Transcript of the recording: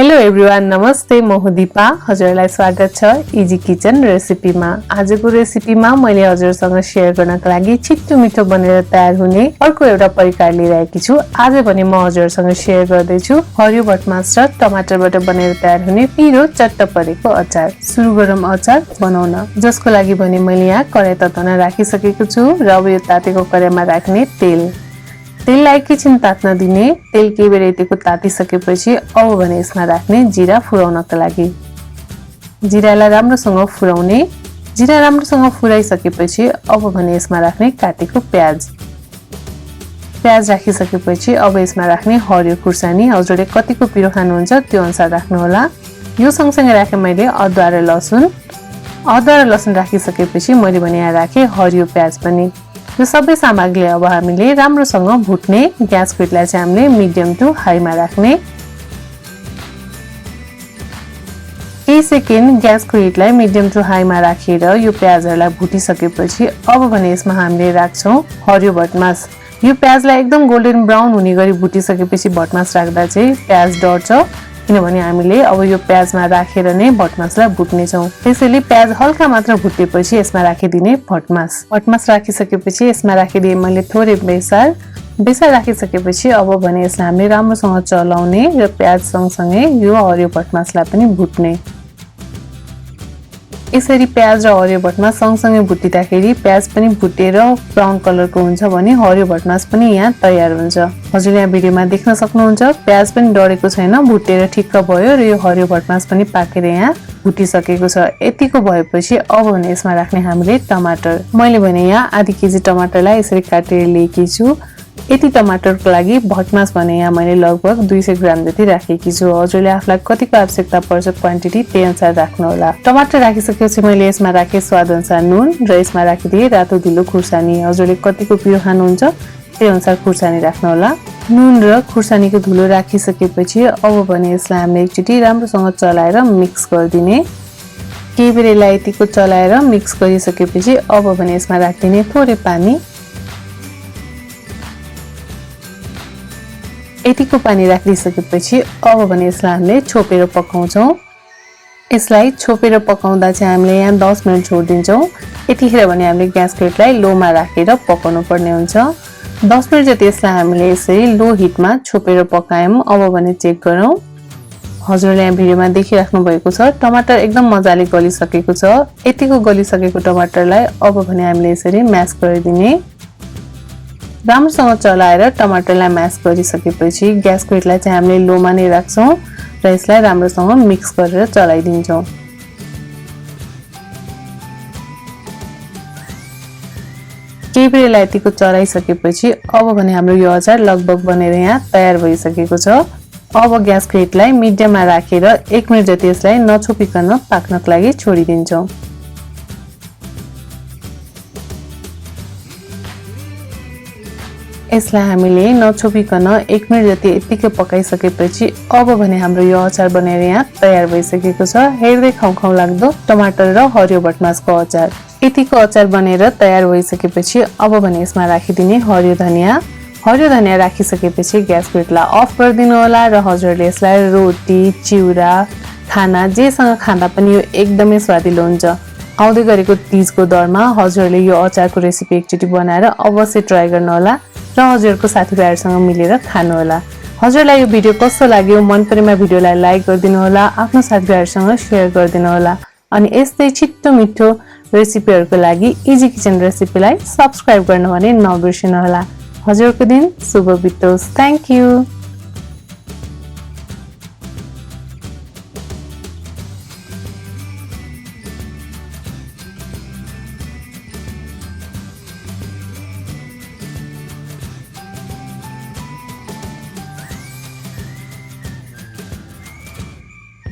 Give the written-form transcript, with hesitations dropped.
Hello everyone, नमस्ते। म हुँ दिपा। हजुरलाई स्वागत छ इजी किचन रेसिपीमा। आजको रेसिपीमा मैले हजुरसँग शेयर गर्नका लागि छिटो मिठो बनेर तयार हुने अर्को एउटा परिकार लिइरहेकी छु। आज भने म हजुरसँग शेयर गर्दै छु हरियो भटमास र टमाटरबाट बनेर तयार हुने पिरो चट्ट परेको अचार। सुरु गरौँ अचार बनाउन। जसको लागि भने मैले यहाँ कराई तताउन राखिसकेको छु र अब यो तातेको कराईमा राख्ने तेललाई एकैछिन तात्न दिने। तेल केही बेर यतिको तातिसकेपछि अब भने यसमा राख्ने जिरा फुराउनका लागि। जिरालाई राम्रोसँग फुराउने। जिरा राम्रोसँग फुराइसकेपछि अब भने यसमा राख्ने काटेको प्याज राखिसकेपछि अब यसमा राख्ने हरियो खुर्सानी। हजुरले कतिको पिरो खानुहुन्छ त्यो अनुसार राख्नु होला। यो सँगसँगै राखे मैले अदुवा र लसुन राखिसकेपछि मैले भने यहाँ राखे हरियो प्याज पनि। यो सबै सामग्री अब हामीले राम्रोसँग भुट्ने। ग्यासको हिटलाई चाहिँ हामीले मिडियम टु हाईमा राख्ने। केही सेकेन्ड ग्यासको हिटलाई मिडियम टु हाईमा राखेर यो प्याजहरुलाई भुटिसकेपछि अब भने यसमा हामीले राख्छौं हरियो भटमास। यो प्याजलाई एकदम गोल्डन ब्राउन हुने गरी भुटिसकेपछि भटमास राख्दा चाहिँ प्याज डढ्छ, किनभने हामीले अब यो प्याजमा राखेर नै भटमासलाई भुट्ने छौं। त्यसैले प्याज हल्का मात्र भुटेपछि यसमा राखिदिने भटमास राखिसकेपछि यसमा राखिदिए मैले थोरै बेसार राखिसकेपछि अब भने यसलाई हामीले राम्रोसँग चलाउने र प्याज सँगसँगै यो हरियो भटमासलाई पनि भुट्ने। यसरी प्याज र हरियो भटमास सँगसँगै भुटिँदाखेरि प्याज पनि भुटेर ब्राउन कलरको हुन्छ भने हरियो भटमास पनि यहाँ तयार हुन्छ। हजुरले यहाँ भिडियोमा देख्न सक्नुहुन्छ प्याज पनि डढेको छैन, भुटेर ठिक्क भयो र यो हरियो भटमास पनि पाकेर यहाँ भुटिसकेको छ। यतिको भएपछि अब भने यसमा राख्ने हामीले टमाटर। मैले भने यहाँ आधी केजी टमाटरलाई यसरी काटेर लिएकी छु। यति टमाटरको लागि भटमास भने यहाँ मैले लगभग 200 ग्राम जति राखेकी छु। हजुरले आफूलाई कतिको आवश्यकता पर्छ क्वान्टिटी त्यही अनुसार राख्नु होला। टमाटर राखिसकेपछि मैले यसमा राखे स्वाद अनुसार नुन र यसमा राखिदिए रातो धुलो खुर्सानी। हजुरले कतिको पिरो खानुहुन्छ त्यही अनुसार खुर्सानी राख्नु होला। नुन र खुर्सानीको धुलो राखिसकेपछि अब भने यसलाई हामीले एकचोटी राम्रोसँग चलाएर मिक्स गरिदिने। केही बेर यसलाई यतिको चलाएर मिक्स गरिसकेपछि अब भने यसमा राखिदिने थोरै पानी। यतिको पानी राखिसकेपछि अब भने यसलाई हामीले छोपेर पकाउँछौं। यसलाई छोपेर पकाउँदा चाहिँ हामीले यहाँ 10 मिनेट छोड्दिन्छौं। यतिखेर भने हामीले ग्यासको हिटलाई लोमा राखेर पकाउनु पर्ने हुन्छ। 10 मिनेट जति यसलाई हामीले यसरी लो हिटमा छोपेर पकायौं। अब भने चेक गरौँ। हजुरले यहाँ भिडियोमा देखिराख्नु भएको छ टमाटर एकदम मजाले गलिसकेको छ। यतिको गलिसकेको टमाटरलाई अब भने हामीले यसरी म्याश गरिदिने। राम्रोसँग चलाएर टमाटरलाई म्याश गरिसकेपछि ग्यासको हिटलाई चाहिँ हामीले लोमा नै राख्छौं र यसलाई राम्रोसँग मिक्स गरेर चलाइदिन्छौं। केही बेर यसलाई यतिको चलाइसकेपछि अब भने हाम्रो यो अचार लगभग बनेर यहाँ तयार भइसकेको छ। अब ग्यासको हिटलाई मिडियममा राखेर 1 मिनेट जति यसलाई नछोपिकन पाक्नको लागि छोडिदिन्छौं। यसलाई हामीले नछोपिकन 1 मिनेट जति यतिकै पकाइसकेपछि अब भने हाम्रो यो अचार बनेर यहाँ तयार भइसकेको छ। हेर्दै खाउ लाग्दो टमाटर र हरियो भटमासको अचार। यतिको अचार बनेर तयार भइसकेपछि अब भने यसमा राखिदिने हरियो धनिया राखिसकेपछि ग्यासको हिटलाई अफ गरिदिनु होला र हजुरले यसलाई रोटी, चिउरा, खाना जेसँग खाँदा पनि यो एकदमै स्वादिलो हुन्छ। आउँदै गरेको तीजको दौरमा हजुरले यो अचारको रेसिपी एकचोटी बनाएर अवश्य ट्राई गर्नु होला र हजुरको साथीभाइहरुसँग मिलेर खानु होला। हजुरलाई यो भिडियो कस्तो लाग्यो मन परेमा भिडियोलाई लाइक गरिदिनु होला, आफ्नो साथीभाइहरुसँग शेयर गरिदिनु होला अनि यस्तै छिटो मिठो रेसिपीहरुको लागि इजी किचन रेसिपीलाई सब्स्क्राइब गर्न भने नबिर्सनु होला। हजुरको दिन शुभ बितोस्। Thank you.